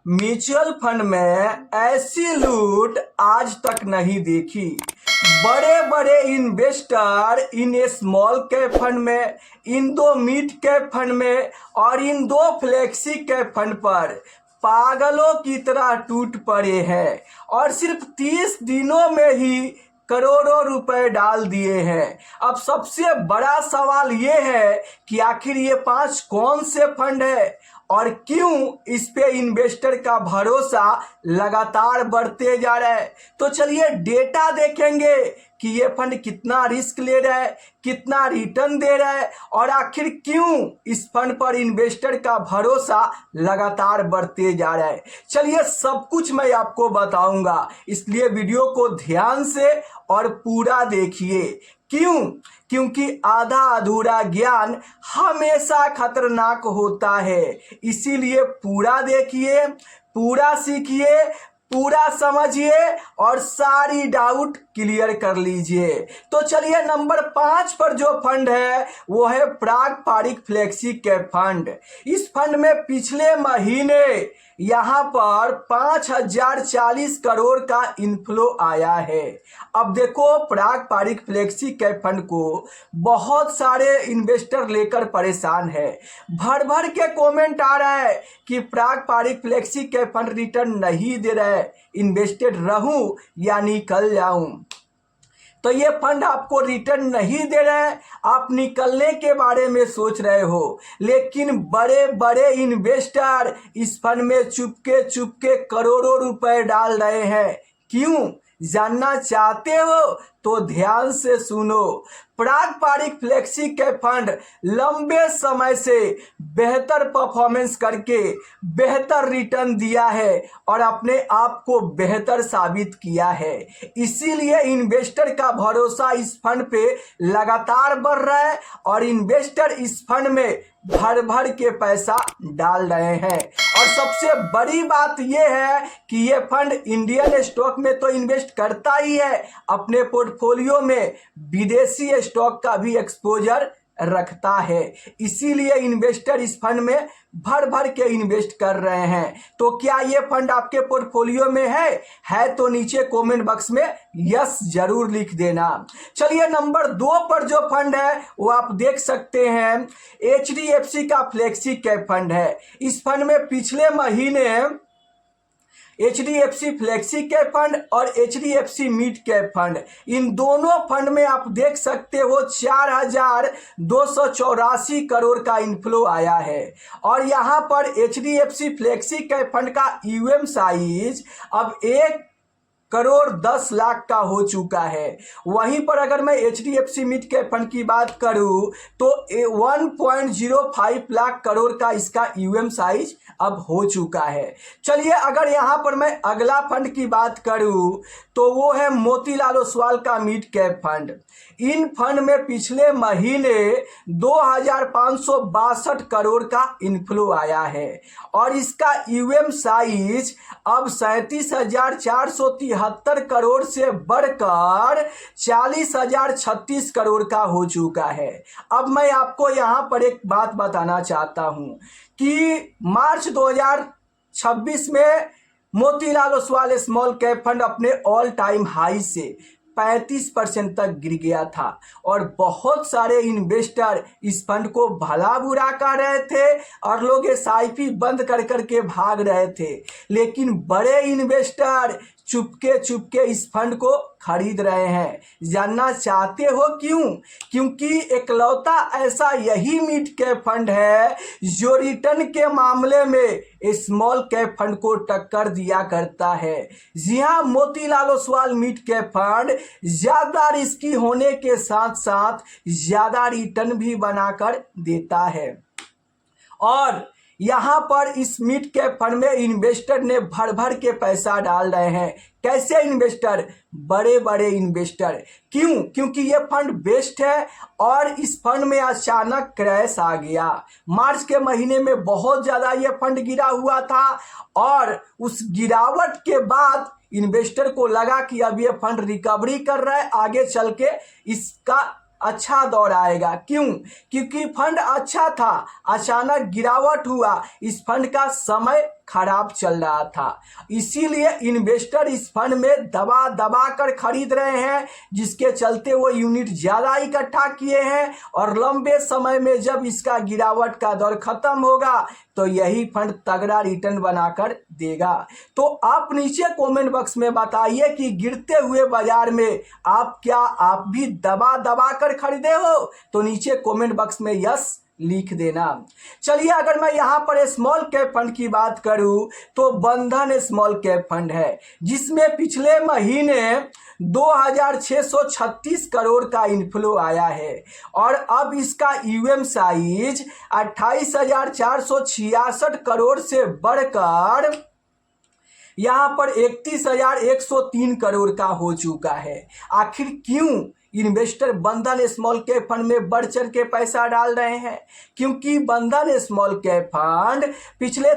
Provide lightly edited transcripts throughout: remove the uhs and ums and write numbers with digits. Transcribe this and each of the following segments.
Mutual fund में ऐसी लूट आज तक नहीं देखी। बड़े बड़े investor in small cap fund में, इन दो मिड कैप फंड में और इन दो फ्लेक्सी कैप फंड पर पागलों की तरह टूट पड़े हैं और सिर्फ 30 दिनों में ही करोड़ों रुपए डाल दिए हैं। अब सबसे बड़ा सवाल ये है कि आखिर ये 5 कौन से फंड है और क्यों इस पे इन्वेस्टर का भरोसा लगातार बढ़ते जा रहा है। तो चलिए डेटा देखेंगे कि ये फंड कितना रिस्क ले रहा है, कितना रिटर्न दे रहा है और आखिर क्यों इस फंड पर इन्वेस्टर का भरोसा लगातार बढ़ते जा रहा है। चलिए सब कुछ मैं आपको बताऊंगा, इसलिए वीडियो को ध्यान से और पूरा देखिए। क्यों? क्योंकि आधा अधूरा ज्ञान हमेशा खतरनाक होता है, इसीलिए पूरा देखिए, पूरा सीखिए, पूरा समझिए और सारी डाउट क्लियर कर लीजिए। तो चलिए नंबर 5 पर जो फंड है वो है प्राग पारिक फ्लेक्सी कैप फंड। इस फंड में पिछले महीने यहाँ पर 5040 करोड़ का इनफ्लो आया है। अब देखो प्राग पारिक फ्लेक्सी कैप फंड को बहुत सारे इन्वेस्टर लेकर परेशान है। भर भर के कमेंट आ रहा है कि Parag Parikh flexi cap fund return नहीं दे रहा है, इन्वेस्टेड रहूं या निकल जाऊं। तो ये फंड आपको रिटर्न नहीं दे रहा है, आप निकलने के बारे में सोच रहे हो, लेकिन बड़े बड़े इन्वेस्टर इस फंड में चुपके करोड़ों रुपए डाल रहे हैं। क्यों? जानना चाहते हो तो ध्यान से सुनो। प्राग पारिक फ्लेक्सी कैप फंड लंबे समय से बेहतर परफॉर्मेंस करके बेहतर रिटर्न दिया है और अपने आप को बेहतर साबित किया है, इसीलिए इन्वेस्टर का भरोसा इस फंड पे लगातार बढ़ रहा है और इन्वेस्टर इस फंड में भर भर के पैसा डाल रहे हैं। और सबसे बड़ी बात यह है कि ये फंड इंडियन स्टॉक में तो इन्वेस्ट करता ही है, अपने पोर्टफोलियो में विदेशी स्टॉक का भी एक्सपोजर रखता है, इसीलिए इन्वेस्टर इस फंड में भर भर के इन्वेस्ट कर रहे हैं। तो क्या ये फंड आपके पोर्टफोलियो में है तो नीचे कमेंट बॉक्स में यस जरूर लिख देना। चलिए नंबर 2 पर जो फंड है वो आप देख सकते हैं, HDFC का फ्लेक्सी कैप फंड है। इस फंड में पिछले महीने HDFC फ्लेक्सी कैप फंड और HDFC मिड कैप फंड, इन दोनों फंड में आप देख सकते हो 4284 करोड़ का इनफ्लो आया है। और यहाँ पर HDFC फ्लेक्सी कैप फंड का यूएम साइज अब 1,10,00,000 का हो चुका है। वहीं पर अगर मैं HDFC मिड कैप फंड की बात करूं तो 1.05 लाख करोड़ का इसका यूएम साइज अब हो चुका है। चलिए अगर यहां पर मैं अगला फंड की बात करूं तो वो है मोतीलाल ओसवाल का मिड कैप फंड। इन फंड में पिछले महीने 2562 करोड़ का इनफ्लो आया है और इसका यूएम साइज अब 37,473 करोड़ से बढ़कर 40,036 करोड़ का हो चुका है। अब मैं आपको यहां पर एक बात बताना चाहता हूं कि मार्च 2026 में Motilal Oswal small cap fund अपने ऑल टाइम हाई से 35% तक गिर गया था और बहुत सारे इन्वेस्टर इस फंड को भला बुरा कर रहे थे और लोग SIP बंद कर करके भाग रहे थे, लेकिन बड़े इन्वेस्टर चुपके इस फंड को खरीद रहे हैं। जानना चाहते हो क्यों? क्योंकि एकलौता ऐसा यही मिड कैप फंड है जो रिटर्न के मामले में स्मॉल कैप फंड को टक्कर दिया करता है। जी हाँ, Motilal Oswal mid cap fund ज्यादा रिस्की होने के साथ साथ ज्यादा रिटर्न भी बनाकर देता है। और यहाँ पर इस मिड कैप फंड में इन्वेस्टर ने भर भर के पैसा डाल रहे हैं। कैसे इन्वेस्टर? बड़े बड़े इन्वेस्टर। क्यों? क्योंकि ये फंड बेस्ट है और इस फंड में अचानक क्रैश आ गया। मार्च के महीने में बहुत ज़्यादा ये फंड गिरा हुआ था और उस गिरावट के बाद इन्वेस्टर को लगा कि अब ये फंड रिकवरी कर रहा है, आगे चल के इसका अच्छा दौर आएगा। क्यों? क्योंकि फंड अच्छा था, अचानक गिरावट हुआ, इस फंड का समय खराब चल रहा था, इसीलिए इन्वेस्टर इस फंड में दबा दबा कर खरीद रहे हैं, जिसके चलते वो यूनिट ज़्यादा इकट्ठा किए हैं। और लंबे समय में जब इसका गिरावट का दौर खत्म होगा तो यही फंड तगड़ा रिटर्न बनाकर देगा। तो आप नीचे कमेंट बॉक्स में बताइए कि गिरते हुए बाजार में आप भी दबा दबा कर खरीदे हो? तो नीचे कमेंट बॉक्स में यस लिख देना। चलिए, अगर मैं यहाँ पर स्मॉल कैप फंड की बात करूँ तो बंधन स्मॉल कैप फंड है, जिसमें पिछले महीने 2636 करोड़ का इनफ्लो आया है और अब इसका यूएम साइज 28,466 करोड़ से बढ़कर यहाँ पर 31,103 करोड़ का हो चुका है। आखिर क्यों इन्वेस्टर बंधन स्मॉल कैप फंड में बढ़ चढ़ के पैसा डाल रहे हैं? क्योंकि बंधन स्मॉल कैप फंड पिछले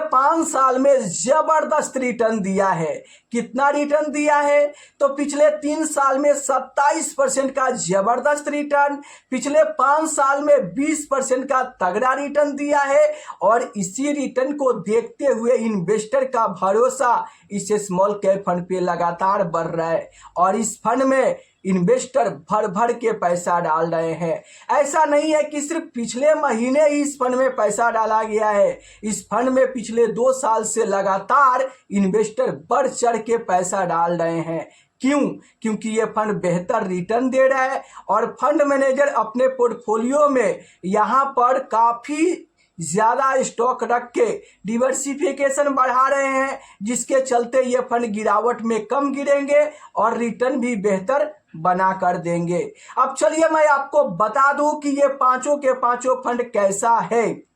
5 साल में जबरदस्त रिटर्न दिया है। कितना रिटर्न दिया है? तो पिछले 3 साल में 27% का जबरदस्त रिटर्न, पिछले 5 साल में 20% का तगड़ा रिटर्न दिया है। और इसी रिटर्न को देखते हुए इन्वेस्टर का भरोसा इस स्मॉल कैप फंड पे लगातार बढ़ रहा है और इस फंड में इन्वेस्टर भर भर के पैसा डाल रहे हैं। ऐसा नहीं है कि सिर्फ पिछले महीने ही इस फंड में पैसा डाला गया है, इस फंड में पिछले 2 साल से लगातार इन्वेस्टर बढ़ चढ़ के पैसा डाल रहे हैं। क्यों? क्योंकि ये फंड बेहतर रिटर्न दे रहा है और फंड मैनेजर अपने पोर्टफोलियो में यहाँ पर काफ़ी ज़्यादा स्टॉक रख के डिवर्सिफिकेशन बढ़ा रहे हैं, जिसके चलते ये फंड गिरावट में कम गिरेंगे और रिटर्न भी बेहतर बना कर देंगे। अब चलिए मैं आपको बता दूं कि ये पांचों के पांचों फंड कैसा है।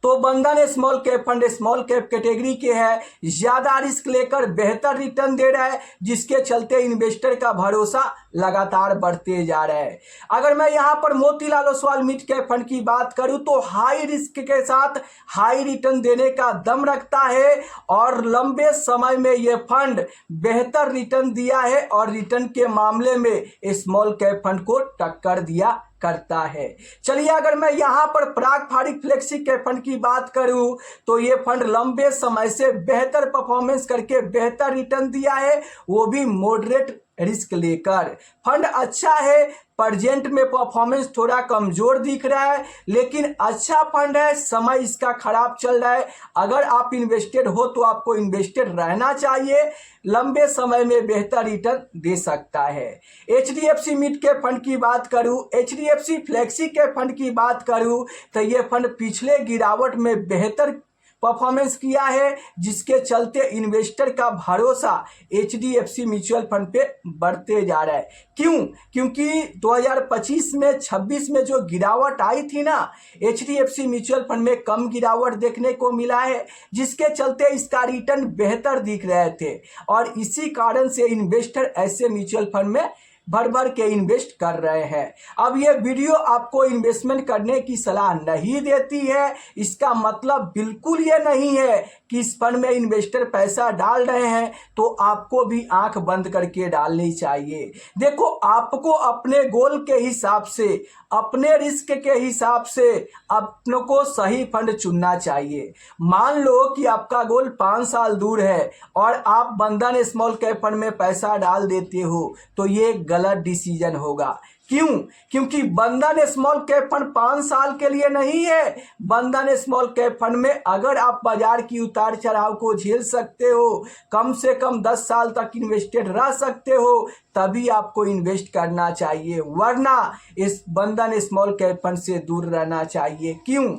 तो बंधन small cap fund small cap category के है, ज़्यादा रिस्क लेकर बेहतर रिटर्न दे रहा है, जिसके चलते इन्वेस्टर का भरोसा लगातार बढ़ते जा रहा है। अगर मैं यहाँ पर Motilal Oswal mid cap fund की बात करूँ तो हाई रिस्क के साथ हाई रिटर्न देने का दम रखता है और लंबे समय में ये फंड बेहतर रिटर्न दिया है और रिटर्न के मामले में स्मॉल कैप फंड को टक्कर दिया करता है। चलिए, अगर मैं यहाँ पर प्राग फारिक फ्लेक्सी कैप फंड की बात करूँ तो ये फंड लंबे समय से बेहतर परफॉर्मेंस करके बेहतर रिटर्न दिया है, वो भी मॉडरेट रिस्क लेकर। फंड अच्छा है, प्रेजेंट में परफॉर्मेंस थोड़ा कमजोर दिख रहा है, लेकिन अच्छा फंड है। समय इसका खराब चल रहा है, अगर आप इन्वेस्टेड हो तो आपको इन्वेस्टेड रहना चाहिए, लंबे समय में बेहतर रिटर्न दे सकता है। HDFC मिड कैप फंड की बात करूं, HDFC फ्लेक्सी कैप फंड की बात करूं तो ये फंड पिछले गिरावट में बेहतर परफॉर्मेंस किया है, जिसके चलते इन्वेस्टर का भरोसा HDFC म्यूचुअल फंड पे बढ़ते जा रहा है। क्यों? क्योंकि 2025 में 26 में जो गिरावट आई थी ना, HDFC म्यूचुअल फंड में कम गिरावट देखने को मिला है, जिसके चलते इसका रिटर्न बेहतर दिख रहे थे और इसी कारण से इन्वेस्टर ऐसे म्यूचुअल फंड में भर भर के इन्वेस्ट कर रहे हैं। अब ये वीडियो आपको इन्वेस्टमेंट करने की सलाह नहीं देती है, इसका मतलब बिल्कुल ये नहीं है कि इस फंड में इन्वेस्टर पैसा डाल रहे हैं तो आपको भी आंख बंद करके डालनी चाहिए। देखो, आपको अपने गोल के हिसाब से, अपने रिस्क के हिसाब से अपनों को सही फंड चुनना चाहिए। मान लो कि आपका गोल 5 साल दूर है और आप बंधन स्मॉल कैप फंड में पैसा डाल देते हो तो ये गलत डिसीजन होगा। क्यों? क्योंकि बंधन स्मॉल कैप फंड 5 साल के लिए नहीं है। बंधन स्मॉल कैप फंड में अगर आप बाजार की उतार चढ़ाव को झेल सकते हो, कम से कम 10 साल तक इन्वेस्टेड रह सकते हो, तभी आपको इन्वेस्ट करना चाहिए, वरना इस बंधन स्मॉल कैप फंड से दूर रहना चाहिए। क्यों?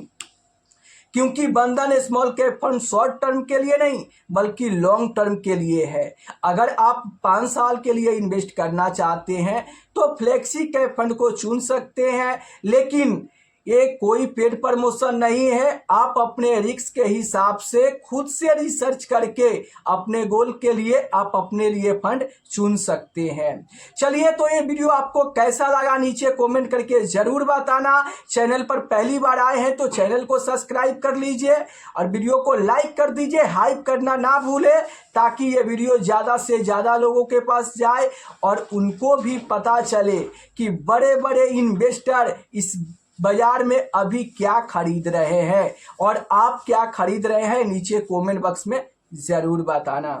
क्योंकि बंधन small cap fund short term के लिए नहीं बल्कि लॉन्ग टर्म के लिए है। अगर आप 5 साल के लिए इन्वेस्ट करना चाहते हैं तो फ्लेक्सी कैप फंड को चुन सकते हैं, लेकिन ये कोई पेड प्रमोशन नहीं है। आप अपने रिस्क के हिसाब से खुद से रिसर्च करके अपने गोल के लिए आप अपने लिए फंड चुन सकते हैं। चलिए, तो ये वीडियो आपको कैसा लगा नीचे कमेंट करके जरूर बताना। चैनल पर पहली बार आए हैं तो चैनल को सब्सक्राइब कर लीजिए और वीडियो को लाइक कर दीजिए, हाइप करना ना भूलें, ताकि ये वीडियो ज़्यादा से ज़्यादा लोगों के पास जाए और उनको भी पता चले कि बड़े बड़े इन्वेस्टर इस बाजार में अभी क्या खरीद रहे हैं और आप क्या खरीद रहे हैं, नीचे कमेंट बॉक्स में ज़रूर बताना।